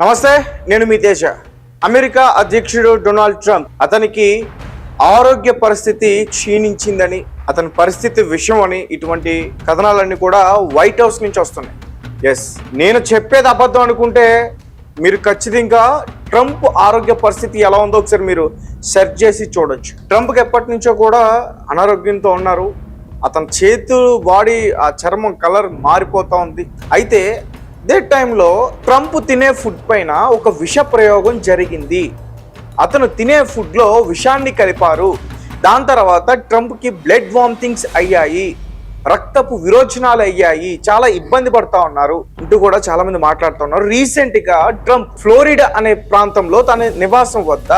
నమస్తే, నేను మీ తేజ. అమెరికా అధ్యక్షుడు డొనాల్డ్ ట్రంప్ అతనికి ఆరోగ్య పరిస్థితి క్షీణించిందని, అతని పరిస్థితి విషయం అని ఇటువంటి కథనాలన్నీ కూడా వైట్ హౌస్ నుంచి వస్తున్నాయి. ఎస్, నేను చెప్పేది అబద్ధం అనుకుంటే మీరు ఖచ్చితంగా ట్రంప్ ఆరోగ్య పరిస్థితి ఎలా ఉందో ఒకసారి మీరు సెర్చ్ చేసి చూడొచ్చు. ట్రంప్కి ఎప్పటి నుంచో కూడా అనారోగ్యంతో ఉన్నారు. అతని చేతులు, బాడీ, ఆ చర్మం కలర్ మారిపోతూ ఉంది. అయితే అదే టైంలో ట్రంప్ తినే ఫుడ్ పైన ఒక విష ప్రయోగం జరిగింది. అతను తినే ఫుడ్లో విషాన్ని కలిపారు. దాని తర్వాత ట్రంప్కి బ్లడ్ వామిటింగ్స్ అయ్యాయి, రక్తపు విరోచనాలు అయ్యాయి, చాలా ఇబ్బంది పడతా ఉన్నారు అంటూ కూడా చాలా మంది మాట్లాడుతూ ఉన్నారు. రీసెంట్ గా ట్రంప్ ఫ్లోరిడా అనే ప్రాంతంలో తన నివాసం వద్ద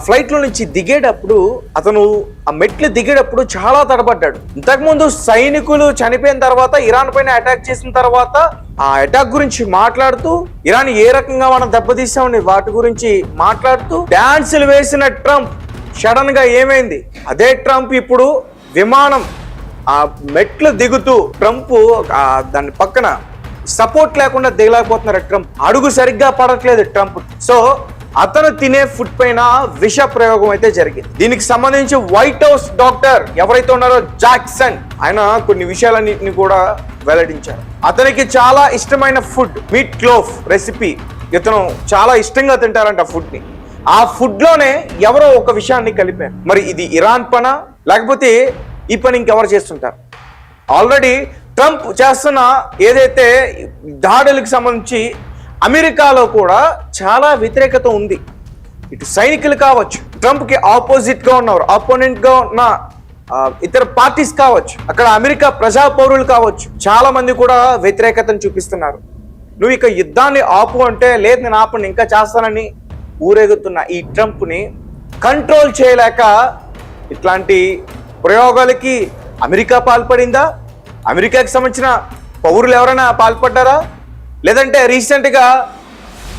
ఫ్లైట్ లో నుంచి దిగేటప్పుడు, అతను ఆ మెట్లు దిగేటప్పుడు చాలా తడబడ్డాడు. ఇంతకుముందు సైనికులు చనిపోయిన తర్వాత, ఇరాన్ పైన అటాక్ చేసిన తర్వాత ఆ అటాక్ గురించి మాట్లాడుతూ, ఇరాన్ ఏ రకంగా మనం దెబ్బతీసామని వాటి గురించి మాట్లాడుతూ డాన్సులు వేసిన ట్రంప్ సడన్ గా ఏమైంది? అదే ట్రంప్ ఇప్పుడు విమానం ఆ మెట్లు దిగుతూ ట్రంప్ దాని పక్కన సపోర్ట్ లేకుండా దిగలేకపోతున్నారు. ట్రంప్ అడుగు సరిగ్గా పడట్లేదు ట్రంప్. సో అతను తినే ఫుడ్ పైన విష ప్రయోగం అయితే జరిగింది. దీనికి సంబంధించి వైట్ హౌస్ డాక్టర్ ఎవరైతే ఉన్నారో జాక్సన్, ఆయన కొన్ని విషయాలన్నింటినీ కూడా వెల్లడించారు. అతనికి చాలా ఇష్టమైన ఫుడ్ మీట్ లోఫ్ రెసిపీ, ఇతను చాలా ఇష్టంగా తింటారంట ఫుడ్ ని. ఆ ఫుడ్ లోనే ఎవరో ఒక విషయాన్ని కలిపారు. మరి ఇది ఇరాన్ పనా, లేకపోతే ఈ పని ఇంకెవరు చేస్తుంటారు? ఆల్రెడీ ట్రంప్ చేస్తున్న ఏదైతే దాడులకు సంబంధించి అమెరికాలో కూడా చాలా వ్యతిరేకత ఉంది. ఇటు సైనికులు కావచ్చు, ట్రంప్కి ఆపోజిట్గా ఉన్నవారు, ఆపోనెంట్గా ఉన్న ఇతర పార్టీస్ కావచ్చు, అక్కడ అమెరికా ప్రజా పౌరులు కావచ్చు, చాలా మంది కూడా వ్యతిరేకతను చూపిస్తున్నారు. నువ్వు ఇక యుద్ధాన్ని ఆపు అంటే, లేదు నేను ఆపని ఇంకా చేస్తానని ఊరేగుతున్న ఈ ట్రంప్ని కంట్రోల్ చేయలేక ఇట్లాంటి ప్రయోగాలకి అమెరికా పాల్పడిందా? అమెరికాకి సంబంధించిన పౌరులు ఎవరైనా పాల్పడ్డారా? లేదంటే రీసెంట్గా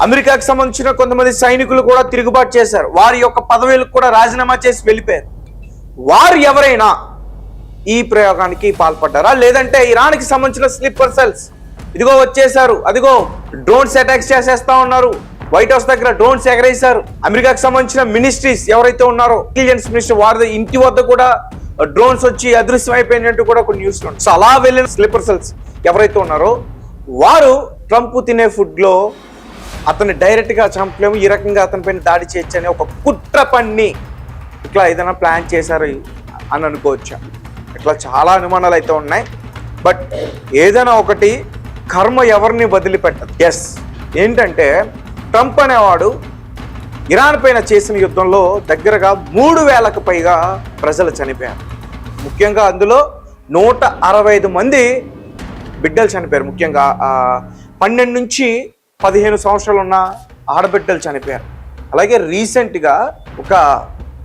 అమెరికాకి సంబంధించిన కొంతమంది సైనికులు కూడా తిరుగుబాటు చేశారు, వారి యొక్క పదవులకు కూడా రాజీనామా చేసి వెళ్ళిపోయారు. వారు ఎవరైనా ఈ ప్రయోగానికి పాల్పడ్డారా? లేదంటే ఇరాన్కి సంబంధించిన స్లీపర్ సెల్స్ ఇదిగో వచ్చేసారు, అదిగో డ్రోన్స్ అటాక్స్ చేసేస్తా ఉన్నారు, వైట్ హౌస్ దగ్గర డ్రోన్స్ ఎగరేశారు. అమెరికాకి సంబంధించిన మినిస్ట్రీస్ ఎవరైతే ఉన్నారో, ఇంటెలిజెన్స్ మినిస్టర్, వారి ఇంటి వద్ద కూడా డ్రోన్స్ వచ్చి అదృశ్యం అయిపోయినట్టు కూడా కొన్ని న్యూస్ ఉంది. సో అలా వెళ్ళిన స్లీపర్ సెల్స్ ఎవరైతే ఉన్నారో వారు ట్రంప్ తినే ఫుడ్ లో అతన్ని డైరెక్ట్ గా చంపలేము, ఈ రకంగా అతని పైన దాడి చేయొచ్చని ఒక కుట్ర పన్ని ఇట్లా ఏదైనా ప్లాన్ చేశారు అని అనుకోవచ్చా? ఇట్లా చాలా అనుమానాలు అయితే ఉన్నాయి. బట్ ఏదైనా ఒకటి, కర్మ ఎవరిని వదిలిపెట్టదు. ఎస్, ఏంటంటే ట్రంప్ అనేవాడు ఇరాన్ పైన చేసిన యుద్ధంలో దగ్గరగా 3,000కు పైగా ప్రజలు చనిపోయారు. ముఖ్యంగా అందులో 165 మంది బిడ్డలు చనిపోయారు. ముఖ్యంగా 12 నుంచి 15 సంవత్సరాలు ఉన్న ఆడబిడ్డలు చనిపోయారు. అలాగే రీసెంట్గా ఒక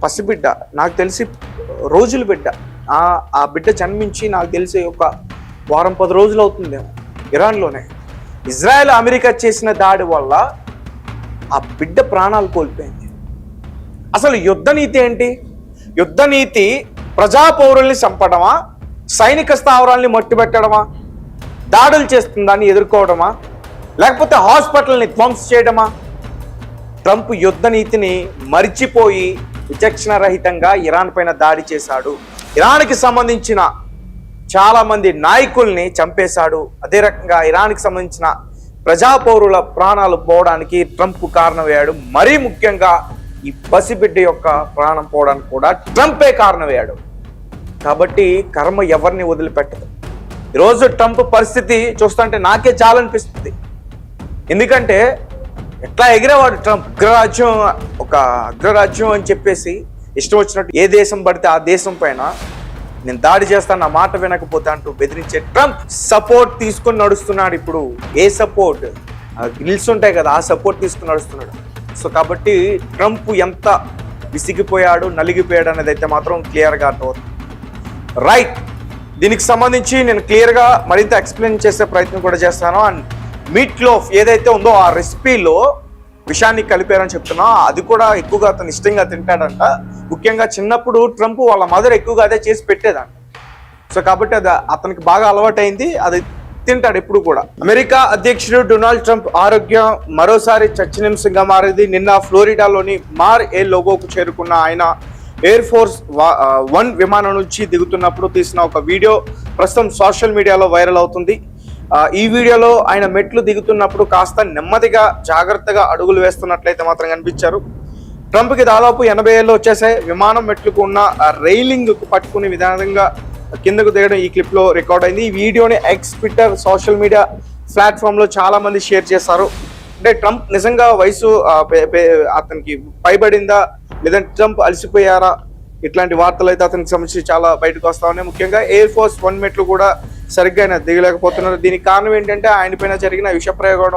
పసిబిడ్డ, నాకు తెలిసి రోజుల బిడ్డ, ఆ బిడ్డ జన్మించి నాకు తెలిసి ఒక వారం 10 రోజులు అవుతుందేమో, ఇరాన్లోనే ఇజ్రాయెల్ అమెరికా చేసిన దాడి వల్ల ఆ బిడ్డ ప్రాణాలు కోల్పోయింది. అసలు యుద్ధ నీతి ఏంటి? యుద్ధ నీతి ప్రజా పౌరుల్ని చంపడమా, సైనిక స్థావరాల్ని మట్టిపెట్టడమా, దాడులు చేస్తుందాన్ని ఎదుర్కోవడమా, లేకపోతే హాస్పిటల్ని ధ్వంసం చేయడమా? ట్రంప్ యుద్ధ నీతిని మరిచిపోయి విచక్షణ రహితంగా ఇరాన్ పైన దాడి చేశాడు. ఇరాన్కి సంబంధించిన చాలా మంది నాయకుల్ని చంపేశాడు. అదే రకంగా ఇరాన్కి సంబంధించిన ప్రజా పౌరుల ప్రాణాలు పోవడానికి ట్రంప్ కారణమయ్యాడు. మరీ ముఖ్యంగా ఈ పసిబిడ్డ యొక్క ప్రాణం పోవడానికి కూడా ట్రంపే కారణమయ్యాడు. కాబట్టి కర్మ ఎవరిని వదిలిపెట్టదు. ఈరోజు ట్రంప్ పరిస్థితి చూస్తుంటే నాకే చాలా అనిపిస్తుంది. ఎందుకంటే ఎట్లా ఎగిరేవాడు ట్రంప్, అగ్రరాజ్యం అని చెప్పేసి ఇష్టం వచ్చినట్టు ఏ దేశం పడితే ఆ దేశం పైన నేను దాడి చేస్తాను, నా మాట వినకపోతే అంటూ బెదిరించే ట్రంప్ సపోర్ట్ తీసుకుని నడుస్తున్నాడు. ఇప్పుడు ఏ సపోర్ట్? గ్రిల్స్ ఉంటాయి కదా, ఆ సపోర్ట్ తీసుకుని నడుస్తున్నాడు. సో కాబట్టి ట్రంప్ ఎంత విసిగిపోయాడు, నలిగిపోయాడు అనేది అయితే మాత్రం క్లియర్గా అర్థమవుతుంది. రైట్, దీనికి సంబంధించి నేను క్లియర్గా మరింత ఎక్స్ప్లెయిన్ చేసే ప్రయత్నం కూడా చేస్తాను. అండ్ మీట్ లోఫ్ ఏదైతే ఉందో ఆ రెసిపీలో విషాన్ని కలిపారని చెప్తున్నా, అది కూడా ఎక్కువగా అతను ఇష్టంగా తింటాడంట. ముఖ్యంగా చిన్నప్పుడు ట్రంప్ వాళ్ళ మదర్ ఎక్కువగా అదే చేసి పెట్టేదంట. సో కాబట్టి అది అతనికి బాగా అలవాటైంది, అది తింటాడు ఎప్పుడు కూడా. అమెరికా అధ్యక్షుడు డొనాల్డ్ ట్రంప్ ఆరోగ్యం మరోసారి చర్చనీయాంశంగా మారింది. నిన్న ఫ్లోరిడాలోని మార్ ఏ లోగోకు చేరుకున్న ఆయన ఎయిర్ ఫోర్స్ 1 విమానం నుంచి దిగుతున్నప్పుడు తీసిన ఒక వీడియో ప్రస్తుతం సోషల్ మీడియాలో వైరల్ అవుతుంది. ఈ వీడియోలో ఆయన మెట్లు దిగుతున్నప్పుడు కాస్త నెమ్మదిగా జాగ్రత్తగా అడుగులు వేస్తున్నట్లయితే మాత్రం కనిపించారు. ట్రంప్కి దాదాపు 80 ఏళ్ళు వచ్చేసాయి. విమానం మెట్లకు ఉన్న రైలింగ్ పట్టుకునే విధానంగా కిందకు దిగడం ఈ క్లిప్ లో రికార్డ్ అయింది. ఈ వీడియోని X, Twitter, social media platform లో చాలా మంది షేర్ చేశారు. అంటే ట్రంప్ నిజంగా వయసు అతనికి పైబడిందా, లేదంటే ట్రంప్ అలసిపోయారా, ఇట్లాంటి వార్తలు అయితే అతనికి సంబంధించి చాలా బయటకు వస్తా ఉన్నాయి. ముఖ్యంగా ఎయిర్ ఫోర్స్ 1 మెట్లు కూడా సరిగ్గా ఆయన దిగలేకపోతున్నారు. దీనికి కారణం ఏంటంటే ఆయన పైన జరిగిన విష ప్రయోగం